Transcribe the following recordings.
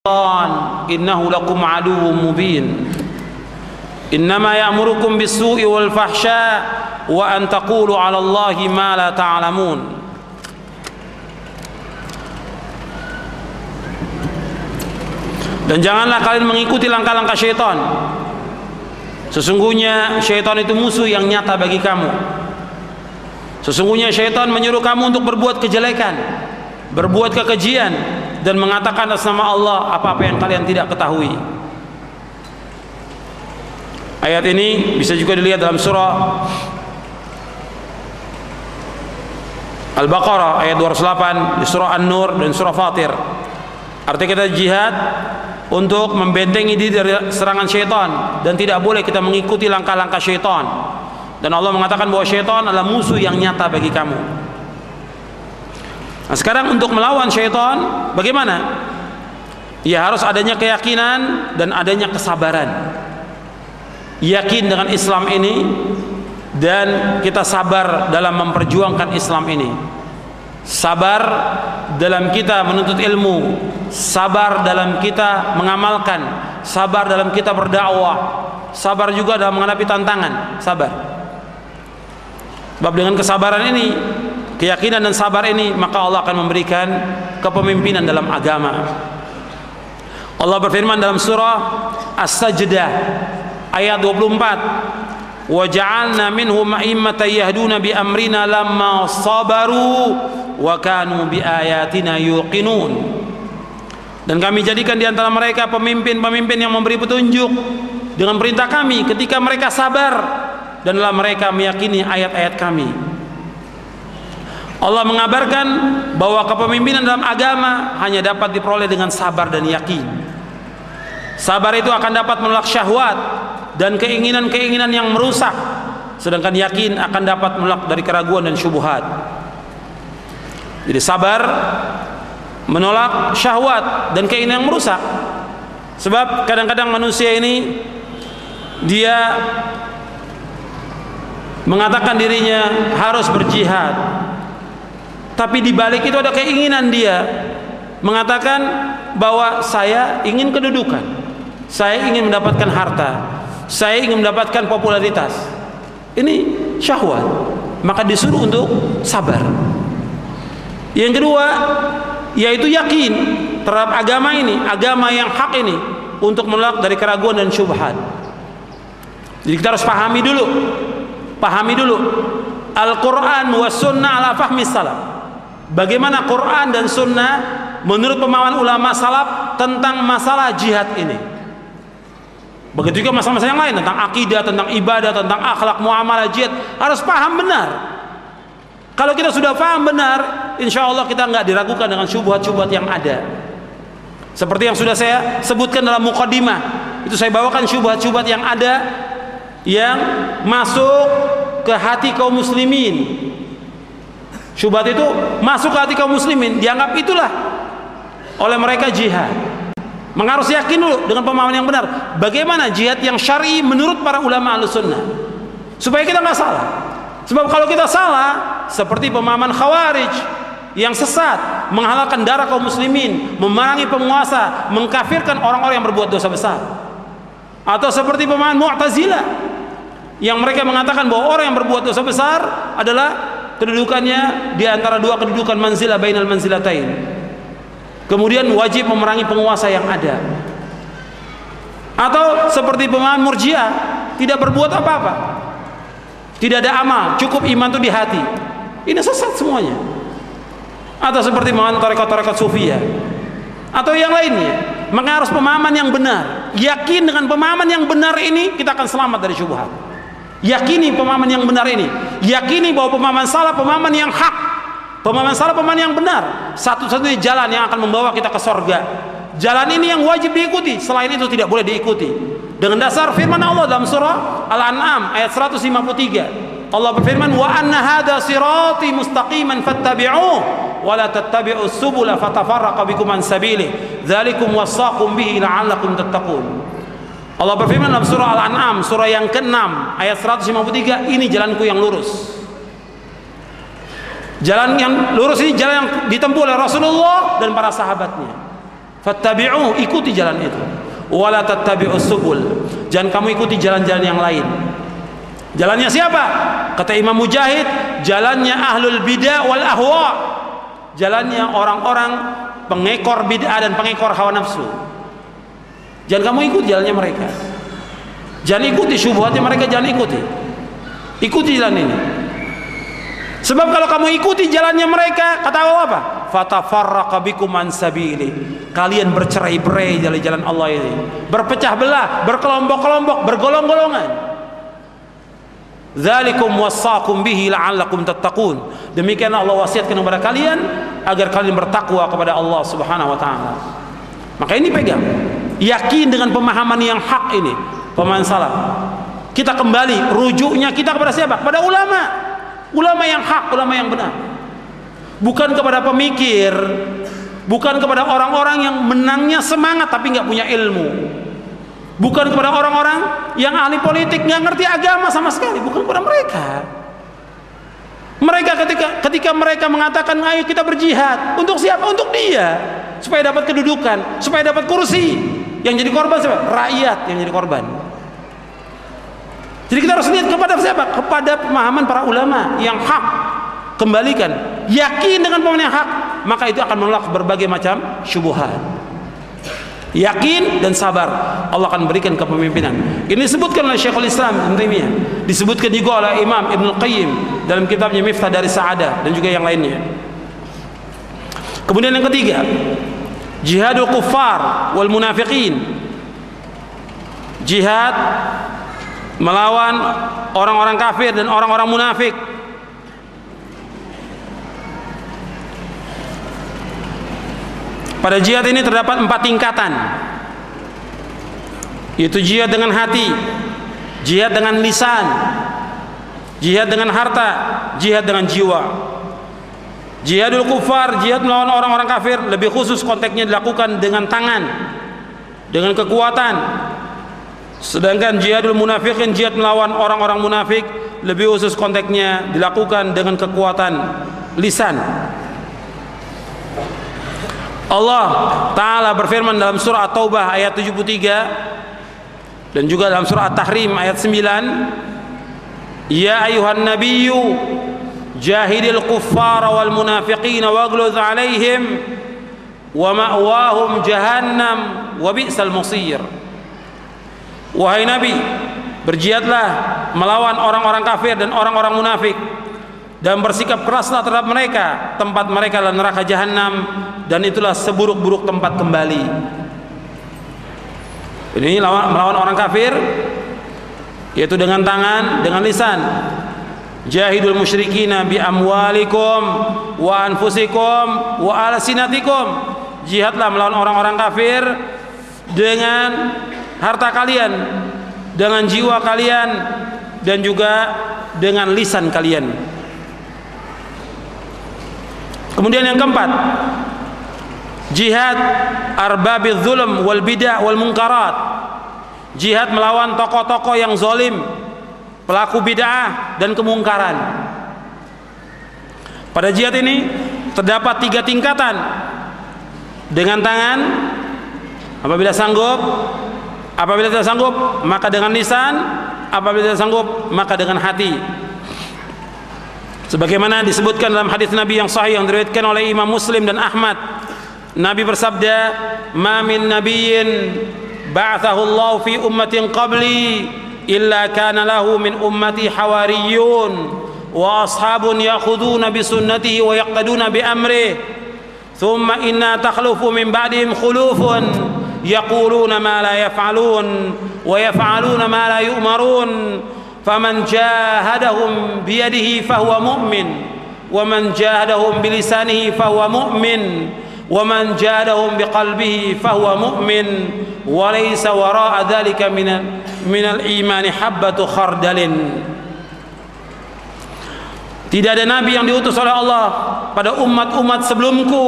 innahu lakum aduwwum mubin innama ya'murukum bis-su'i wal fahsya wa an taqulu 'ala Allahi ma la ta'lamun. Dan janganlah kalian mengikuti langkah-langkah syaitan. Sesungguhnya syaitan itu musuh yang nyata bagi kamu. Sesungguhnya syaitan menyuruh kamu untuk berbuat kejelekan, berbuat kekejian, dan mengatakan atas nama Allah apa-apa yang kalian tidak ketahui. Ayat ini bisa juga dilihat dalam surah Al-Baqarah ayat 208, di surah An-Nur dan surah Fatir. Artinya kita jihad untuk membentengi diri dari serangan syaitan, dan tidak boleh kita mengikuti langkah-langkah syaitan. Dan Allah mengatakan bahwa syaitan adalah musuh yang nyata bagi kamu. Nah, sekarang untuk melawan syaitan bagaimana? Ya harus adanya keyakinan dan adanya kesabaran. Yakin dengan Islam ini dan kita sabar dalam memperjuangkan Islam ini. Sabar dalam kita menuntut ilmu, sabar dalam kita mengamalkan, sabar dalam kita berdakwah, sabar juga dalam menghadapi tantangan, sabar. Sebab dengan kesabaran ini, keyakinan dan sabar ini, maka Allah akan memberikan kepemimpinan dalam agama. Allah berfirman dalam surah As-Sajdah ayat 24, wa ja'alna minhum a'immatan yahduna bi amrina lamma sabaru wa kanu bi ayatina yuqinun. Dan kami jadikan di antara mereka pemimpin-pemimpin yang memberi petunjuk dengan perintah kami ketika mereka sabar dan dalam mereka meyakini ayat-ayat kami. Allah mengabarkan bahwa kepemimpinan dalam agama hanya dapat diperoleh dengan sabar dan yakin. Sabar itu akan dapat menolak syahwat dan keinginan-keinginan yang merusak, sedangkan yakin akan dapat menolak dari keraguan dan syubhat. Jadi sabar menolak syahwat dan keinginan yang merusak. Sebab kadang-kadang manusia ini dia mengatakan dirinya harus berjihad, tapi di balik itu ada keinginan dia mengatakan bahwa saya ingin kedudukan, saya ingin mendapatkan harta, saya ingin mendapatkan popularitas. Ini syahwat, maka disuruh untuk sabar. Yang kedua yaitu yakin terhadap agama ini, agama yang hak ini, untuk menolak dari keraguan dan syubhat. Jadi kita harus pahami dulu Al-Quran wa sunnah ala fahmi salaf. Bagaimana Quran dan sunnah menurut pemahaman ulama salaf tentang masalah jihad ini. Begitu juga masalah-masalah yang lain tentang akidah, tentang ibadah, tentang akhlak, muamalah, jihad. Harus paham benar. Kalau kita sudah paham benar, insya Allah kita nggak diragukan dengan syubhat-syubhat yang ada. Seperti yang sudah saya sebutkan dalam muqaddimah, itu saya bawakan syubhat-syubhat yang ada yang masuk ke hati kaum muslimin. Syubhat itu masuk ke hati kaum muslimin, dianggap itulah oleh mereka jihad. Maka harus yakin dulu dengan pemahaman yang benar bagaimana jihad yang syar'i menurut para ulama Ahlussunnah, supaya kita nggak salah. Sebab kalau kita salah seperti pemahaman Khawarij yang sesat, menghalalkan darah kaum muslimin, memerangi penguasa, mengkafirkan orang-orang yang berbuat dosa besar, atau seperti pemahaman Mu'tazilah yang mereka mengatakan bahwa orang yang berbuat dosa besar adalah kedudukannya di antara dua kedudukan manzilah bainal manzilatain, kemudian wajib memerangi penguasa yang ada. Atau seperti pemahaman Murji'ah, tidak berbuat apa-apa, tidak ada amal, cukup iman itu di hati. Ini sesat semuanya. Atau seperti pemahaman tarekat-tarekat Sufiyah atau yang lainnya. Maka harus pemahaman yang benar. Yakin dengan pemahaman yang benar ini, kita akan selamat dari syubhat. Yakini pemahaman yang benar ini, yakini bahwa pemahaman salah pemahaman yang hak, pemahaman salah pemahaman yang benar, satu-satunya jalan yang akan membawa kita ke sorga. Jalan ini yang wajib diikuti, selain itu tidak boleh diikuti. Dengan dasar firman Allah dalam surah Al-An'am ayat 153, Allah berfirman, wa anna hadha sirati mustaqiman fattabi'uh wa la tattabi'us subula fatafarraqa bikum an sabilihi dzalikum wassaqum bihi la'allakum tattaqun. Allah berfirman dalam surah Al-An'am surah yang ke-6 ayat 153, ini jalanku yang lurus. Jalan yang lurus ini jalan yang ditempuh oleh Rasulullah dan para sahabatnya. Fattabi'u, ikuti jalan itu. Wala tattabi'us subul, jangan kamu ikuti jalan-jalan yang lain. Jalannya siapa? Kata Imam Mujahid, jalannya ahlul bid'ah wal ahwa. Jalannya orang-orang pengekor bid'ah dan pengekor hawa nafsu. Jangan kamu ikuti jalannya mereka. Jangan ikuti syubhatnya mereka, jangan ikuti. Ikuti jalan ini. Sebab kalau kamu ikuti jalannya mereka, kata Allah apa? Fatafarraqa bikum an sabili. Kalian bercerai-berai dari jalan Allah ini. Berpecah belah, berkelompok-kelompok, bergolong-golongan. Dzalikum wassaqum bihi la'allakum tattaqun. Demikian Allah wasiatkan kepada kalian agar kalian bertakwa kepada Allah Subhanahu wa taala. Maka ini pegang. Yakin dengan pemahaman yang hak ini, pemahaman salaf. Kita kembali rujuknya kita kepada siapa? Kepada ulama. Ulama yang hak, ulama yang benar. Bukan kepada pemikir, bukan kepada orang-orang yang menangnya semangat tapi nggak punya ilmu. Bukan kepada orang-orang yang ahli politik nggak ngerti agama sama sekali, bukan kepada mereka. Mereka ketika mereka mengatakan ayo kita berjihad, untuk siapa? Untuk dia, supaya dapat kedudukan, supaya dapat kursi. Yang jadi korban siapa? Rakyat yang jadi korban. Jadi kita harus lihat kepada siapa? Kepada pemahaman para ulama yang hak. Kembalikan, yakin dengan pemahaman yang hak, maka itu akan menolak berbagai macam syubhat. Yakin dan sabar, Allah akan berikan kepemimpinan. Ini disebutkan oleh Syekhul Islam Ibnu Taimiyah, disebutkan juga oleh Imam Ibnu Qayyim dalam kitabnya Miftah dari Sa'adah dan juga yang lainnya. Kemudian yang ketiga, jihadul kuffar wal munafiqin. Jihad melawan orang-orang kafir dan orang-orang munafik. Pada jihad ini terdapat 4 tingkatan, yaitu jihad dengan hati, jihad dengan lisan, jihad dengan harta, jihad dengan jiwa. Jihadul kufar, jihad melawan orang-orang kafir, lebih khusus konteksnya dilakukan dengan tangan, dengan kekuatan. Sedangkan jihadul munafiqin, jihad melawan orang-orang munafik, lebih khusus konteksnya dilakukan dengan kekuatan lisan. Allah Ta'ala berfirman dalam surah At-Taubah ayat 73 dan juga dalam surah At-Tahrim ayat 9, ya ayuhan nabiyyu jahidil kuffara wal munafiqina waghluz alaihim wa ma'wahum jahannam wa bi'sal masir. Wahai Nabi, berjihadlah melawan orang-orang kafir dan orang-orang munafik, dan bersikap keraslah terhadap mereka, tempat mereka adalah neraka jahanam, dan itulah seburuk-buruk tempat kembali. Ini melawan orang kafir, yaitu dengan tangan, dengan lisan. Jahidul musyrikina bi amwalikum wa anfusikum wa alsinatikum. Jihadlah melawan orang-orang kafir dengan harta kalian, dengan jiwa kalian, dan juga dengan lisan kalian. Kemudian yang keempat, jihad arbabil zulm wal bid'ah wal munkarat. Jihad melawan tokoh-tokoh yang zalim, pelaku bid'ah dan kemungkaran. Pada jihad ini terdapat 3 tingkatan. Dengan tangan apabila sanggup, apabila tidak sanggup maka dengan lisan, apabila tidak sanggup maka dengan hati. Sebagaimana disebutkan dalam hadis Nabi yang sahih yang diriwayatkan oleh Imam Muslim dan Ahmad, Nabi bersabda, "Ma min nabiyyin ba'athahu Allah fi ummatin qabli illa kana lahu min ummati hawariyun wa ashabun ya'khuduna bi sunnatihi wa yaqtaduna bi amrihi thumma inna takhlufu min ba'dihim khulufun yaquluna ma la yaf'alun wa yaf'aluna ma la yu'marun faman jahadahum biyadihi fahuwa mu'min wa man jahadahum bilisanihi fahuwa mu'min wa man jahadahum biqalbihi fahuwa mu'min wa laysa wara'a dhalika minal imani habbatu khardalin." Tidak ada nabi yang diutus oleh Allah pada umat-umat sebelumku,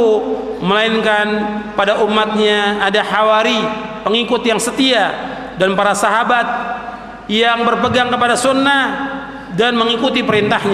melainkan pada umatnya ada hawari, pengikut yang setia, dan para sahabat yang berpegang kepada sunnah dan mengikuti perintahnya.